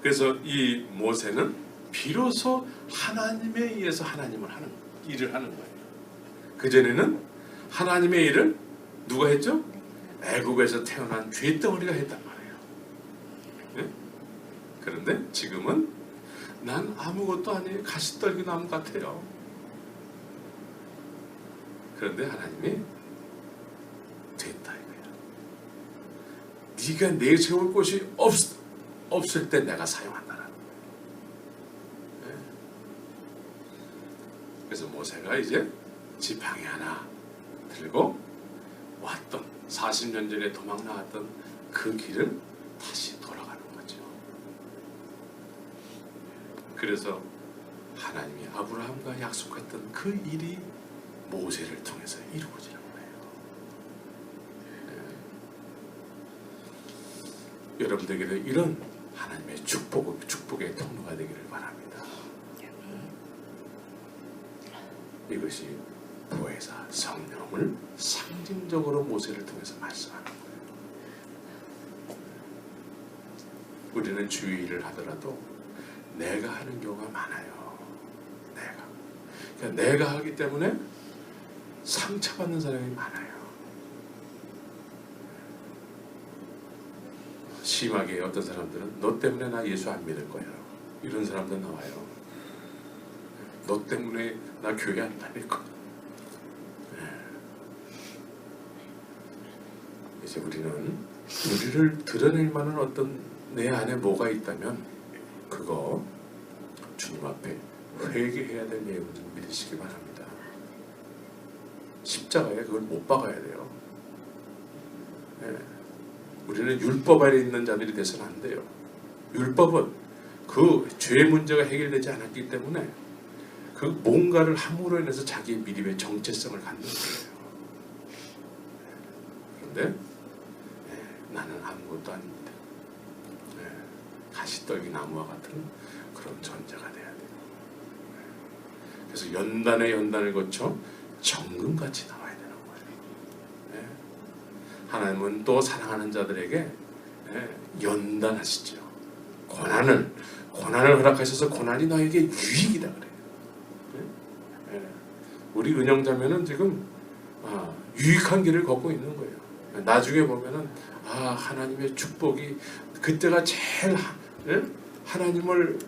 Speaker 1: 그래서 이 모세는 비로소 하나님에 의해서 하나님을 하는 일을 하는 거예요. 그전에는 하나님의 일을 누가 했죠? 애국에서 태어난 쥐덩어리가 했단 말이에요. 네? 그런데 지금은 난 아무것도 아니에요. 가시떨기 나무 같아요. 그런데 하나님이 됐다 이거야. 네가 내세울 곳이 없을 때 내가 사용한다는. 네? 그래서 모세가 이제 지팡이 하나 들고 왔던 40년 전에 도망 나왔던 그 길을 다시 돌아가는 거죠. 그래서 하나님이 아브라함과 약속했던 그 일이 모세를 통해서 이루어지는 거예요. 네. 여러분들에게도 이런 하나님의 축복의 통로가 되기를 바랍니다. 이것이 보혜사 성령을 상징적으로 모세를 통해서 말씀하는 거예요. 우리는 주의 일을 하더라도 내가 하는 경우가 많아요. 그러니까 내가 하기 때문에 상처받는 사람이 많아요. 심하게 어떤 사람들은 너 때문에 나 예수 안 믿을 거야. 이런 사람들 나와요. 너 때문에 나 교회 안 다닐 거야. 이제 우리를 드러낼 만한 어떤 내 안에 뭐가 있다면 그거 주님 앞에 회개해야 될 내용을 믿으시기 바랍니다. 십자가에 그걸 못 박아야 돼요. 네. 우리는 율법 아래 있는 자들이 돼서는 안 돼요. 율법은 그 죄 문제가 해결되지 않았기 때문에 그 뭔가를 함으로 인해서 자기의 믿음의 정체성을 갖는 거예요. 그런데 나는 아무것도 아닙니다. 가시떨기 나무와 같은 그런 존재가 돼야 돼요. 그래서 연단에 연단을 거쳐 정금같이 나와야 되는 거예요. 하나님은 또 사랑하는 자들에게 연단하시죠. 고난을 허락하셔서 고난이 너에게 유익이다 그래요. 우리 은영자매는 지금 유익한 길을 걷고 있는 거예요. 나중에 보면은 하나님의 축복이 그때가 제일 하나님을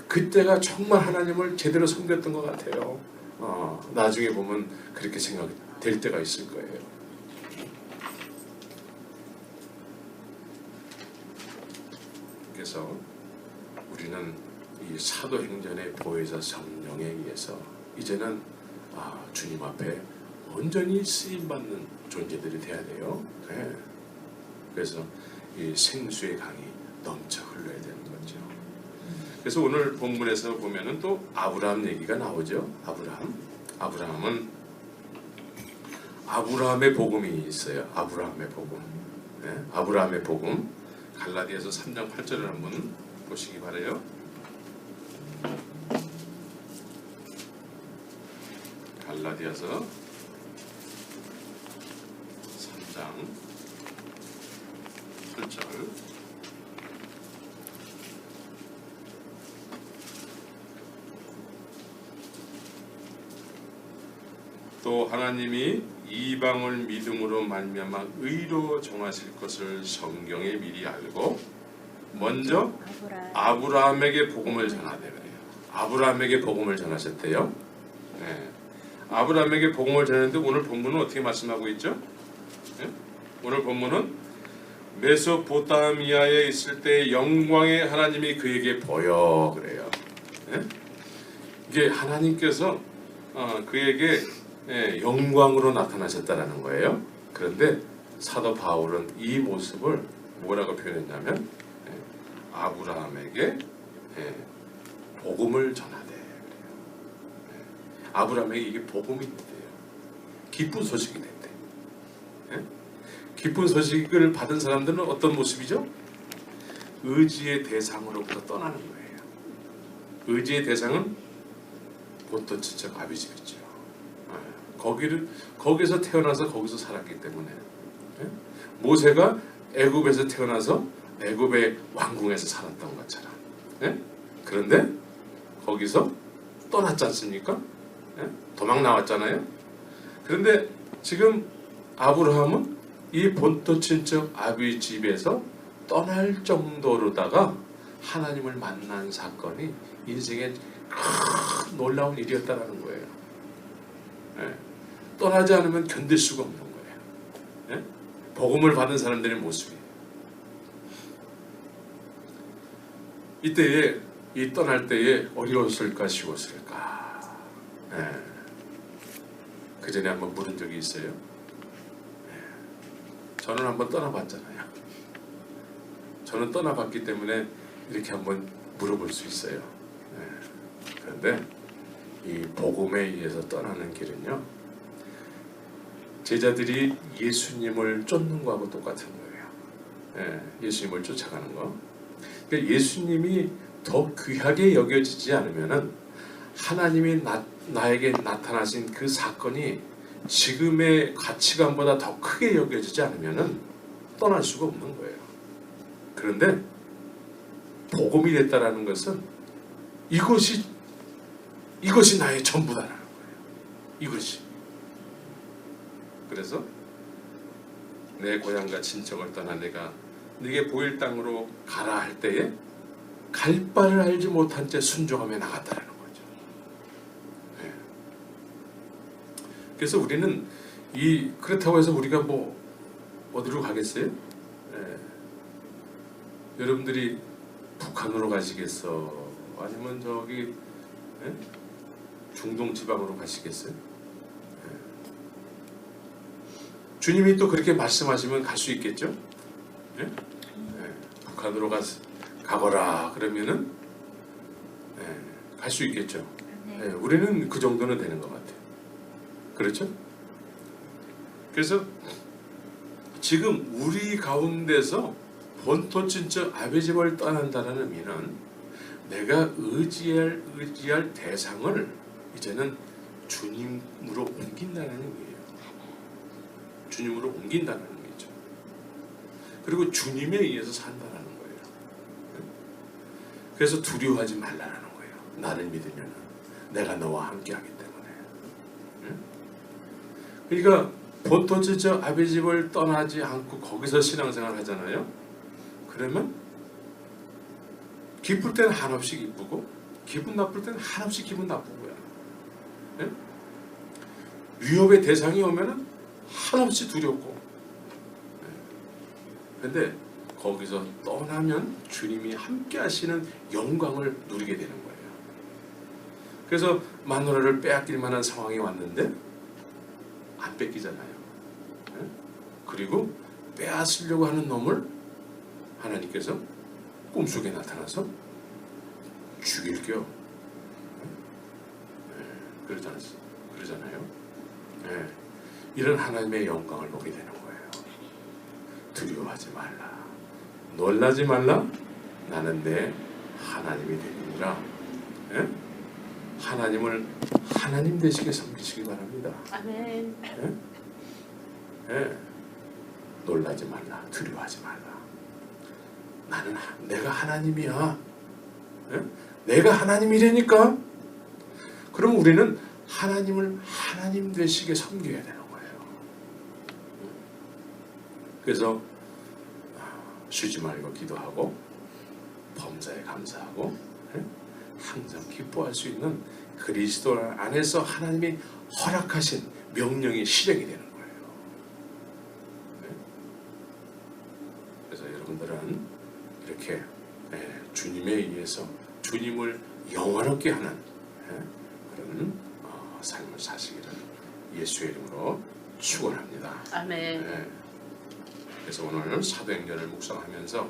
Speaker 1: 그때가 정말 하나님을 제대로 섬겼던 것 같아요. 나중에 보면 그렇게 생각될 때가 있을 거예요. 그래서 우리는 이 사도행전의 보혜사 성령에 의해서 이제는 주님 앞에 온전히 쓰임받는 존재들이 돼야 돼요. 네. 그래서 이 생수의 강이 넘쳐 흘러야 되는 거죠. 그래서 오늘 본문에서 보면은 또 아브라함 얘기가 나오죠. 아브라함은 아브라함의 복음이 있어요. 아브라함의 복음. 네. 아브라함의 복음. 갈라디아서 3장 8절을 한번 보시기 바라요. 갈라디아서 3장 8절. 또 하나님이 이방을 믿음으로 말미암아 의로 정하실 것을 성경에 미리 알고 먼저 아브라함에게 복음을 전하되 그래요. 아브라함에게 복음을 전하셨대요. 네. 아브라함에게 복음을 전했는데 오늘 본문은 어떻게 말씀하고 있죠? 네? 오늘 본문은 메소포타미아에 있을 때 영광의 하나님이 그에게 보여 그래요. 네? 이게 하나님께서 그에게 영광으로 나타나셨다라는 거예요. 그런데 사도 바울은 이 모습을 뭐라고 표현했냐면 아브라함에게 복음을 전하되 그래요. 아브라함에게 이게 복음이 있대요. 기쁜 소식이 된대. 예? 기쁜 소식을 받은 사람들은 어떤 모습이죠? 의지의 대상으로부터 떠나는 거예요. 의지의 대상은 본토친척 아비집이죠. 거기서 태어나서 거기서 살았기 때문에 모세가 애굽에서 태어나서 애굽의 왕궁에서 살았던 것처럼. 그런데 거기서 떠났지 않습니까? 도망 나왔잖아요. 그런데 지금 아브라함은 이 본토친척 아비집에서 떠날 정도로다가 하나님을 만난 사건이 인생의 큰 놀라운 일이었다라는 거예요. 떠나지 않으면 견딜 수가 없는 거예요. 복음을 받은 사람들의 모습이. 이때에 이 떠날 때에 어려웠을까 쉬웠을까. 그 전에 한번 물은 적이 있어요. 저는 한번 떠나봤잖아요. 저는 떠나봤기 때문에 이렇게 한번 물어볼 수 있어요. 그런데 이 복음에 의해서 떠나는 길은요, 제자들이 예수님을 쫓는 거하고 똑같은 거예요. 예수님을 쫓아가는 거. 그러니까 예수님이 더 귀하게 여겨지지 않으면은 하나님이 나에게 나타나신 그 사건이 지금의 가치관보다 더 크게 여겨지지 않으면은 떠날 수가 없는 거예요. 그런데 복음이 됐다라는 것은 이것이 나의 전부다라는 거예요. 이것이. 그래서 내 고향과 친척을 떠나 내가 네게 보일 땅으로 가라 할 때에 갈 바를 알지 못한 채 순종하며 나갔다라는 거죠. 그래서 우리는 그렇다고 해서 우리가 뭐 어디로 가겠어요? 여러분들이 북한으로 가시겠어? 아니면 저기 중동 지방으로 가시겠어요? 주님이 또 그렇게 말씀하시면 갈 수 있겠죠? 북한으로 가거라 그러면은 갈 수 있겠죠. 우리는 그 정도는 되는 것 같아요. 그렇죠? 그래서 지금 우리 가운데서 본토 친척 아비집을 떠난다는 의미는 내가 의지할 대상을 이제는 주님으로 옮긴다는 의미예요. 주님으로 옮긴다는 의미죠. 그리고 주님에 의해서 산다는 거예요. 그래서 두려워하지 말라는 거예요. 나를 믿으면 내가 너와 함께하기 때문에. 그러니까 본토 친척 아비집을 떠나지 않고 거기서 신앙생활 하잖아요. 그러면 기쁠 때는 한없이 기쁘고 기분 나쁠 때는 한없이 기분 나쁘고요. 위협의 대상이 오면은 한없이 두렵고. 그런데 거기서 떠나면 주님이 함께 하시는 영광을 누리게 되는 거예요. 그래서 마누라를 빼앗길 만한 상황이 왔는데 안 뺏기잖아요. 그리고 빼앗으려고 하는 놈을 하나님께서 꿈속에 나타나서 죽일게요. 그러잖아요. 이런 하나님의 영광을 보게 되는 거예요. 두려워하지 말라. 놀라지 말라. 나는 내 하나님이 되니라. 하나님을 하나님 되시게 섬기시기 바랍니다.
Speaker 2: 아멘.
Speaker 1: 놀라지 말라. 두려워하지 말라. 내가 하나님이야. 내가 하나님이라니까. 그럼 우리는 하나님을 하나님 되시게 섬겨야 되는 거예요. 그래서 쉬지 말고 기도하고 범사에 감사하고 항상 기뻐할 수 있는 그리스도 안에서 하나님이 허락하신 명령이 실행이 되는 거예요. 그래서 여러분들은 이렇게 주님에 의해서 주님을 영원롭게 하는 그런 삶을 사시기를 예수의 이름으로 축원합니다.
Speaker 2: 아멘.
Speaker 1: 그래서 오늘 사도행전을 묵상하면서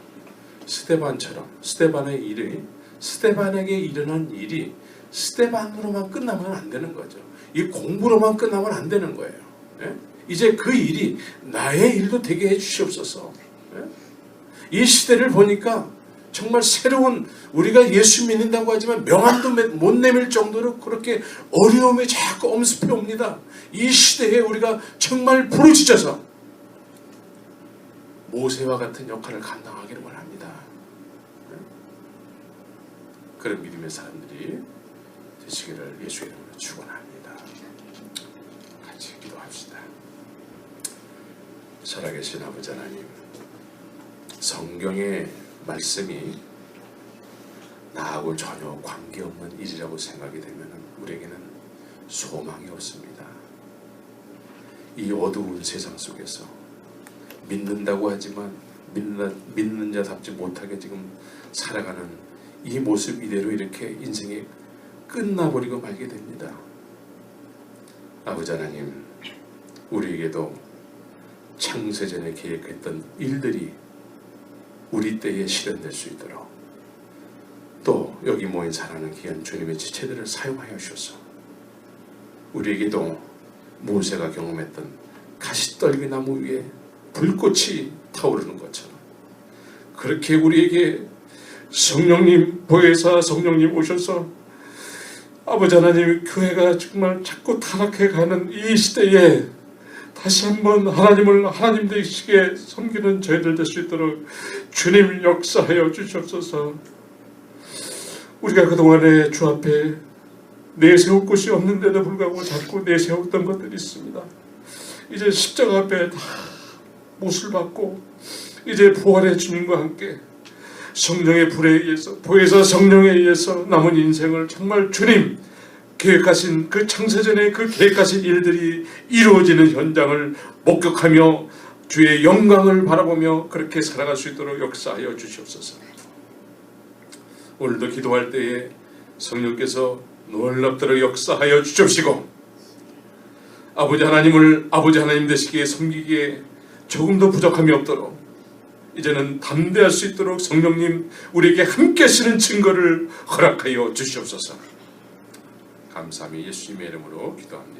Speaker 1: 스데반에게 일어난 일이 스데반으로만 끝나면 안 되는 거죠. 이 공부로만 끝나면 안 되는 거예요. 예? 이제 그 일이 나의 일도 되게 해주시옵소서. 예? 이 시대를 보니까 정말 새로운, 우리가 예수 믿는다고 하지만 명함도 못 내밀 정도로 그렇게 어려움이 자꾸 엄습해 옵니다. 이 시대에 우리가 정말 부르짖어서 모세와 같은 역할을 감당하기를 원합니다. 예? 그런 믿음의 사람들이 되시기를 예수의 이름으로 축원합니다. 같이 기도합시다. 살아계신 아버지 하나님, 성경의 말씀이 나하고 전혀 관계없는 일이라고 생각이 되면 우리에게는 소망이 없습니다. 이 어두운 세상 속에서 믿는다고 하지만 믿는 자답지 못하게 지금 살아가는 이 모습 이대로 이렇게 인생이 끝나버리고 말게 됩니다. 아버지 하나님, 우리에게도 창세전에 계획했던 일들이 우리 때에 실현될 수 있도록, 또 여기 모인 사랑하는 귀한 주님의 지체들을 사용하여 주셔서 우리에게도 모세가 경험했던 가시떨기 나무 위에 불꽃이 타오르는 것처럼 그렇게 우리에게 성령님, 보혜사 성령님 오셔서 아버지 하나님, 교회가 정말 자꾸 타락해가는 이 시대에 다시 한번 하나님을 하나님 되시게 섬기는 저희들 될 수 있도록 주님 역사하여 주시옵소서. 우리가 그동안에 주 앞에 내세울 곳이 없는데도 불구하고 자꾸 내세웠던 것들이 있습니다. 이제 십자가 앞에 다 못을 받고 이제 부활의 주님과 함께 성령의 불에 의해서, 보혜사 성령에 의해서 남은 인생을 정말 주님 계획하신 그 창세전에 그 계획하신 일들이 이루어지는 현장을 목격하며 주의 영광을 바라보며 그렇게 살아갈 수 있도록 역사하여 주시옵소서. 오늘도 기도할 때에 성령께서 놀랍도록 역사하여 주시옵시고 아버지 하나님을 아버지 하나님 되시기에 섬기기에 조금도 부족함이 없도록 이제는 담대할 수 있도록 성령님 우리에게 함께 하시는 증거를 허락하여 주시옵소서. 감사함이 예수님의 이름으로 기도합니다.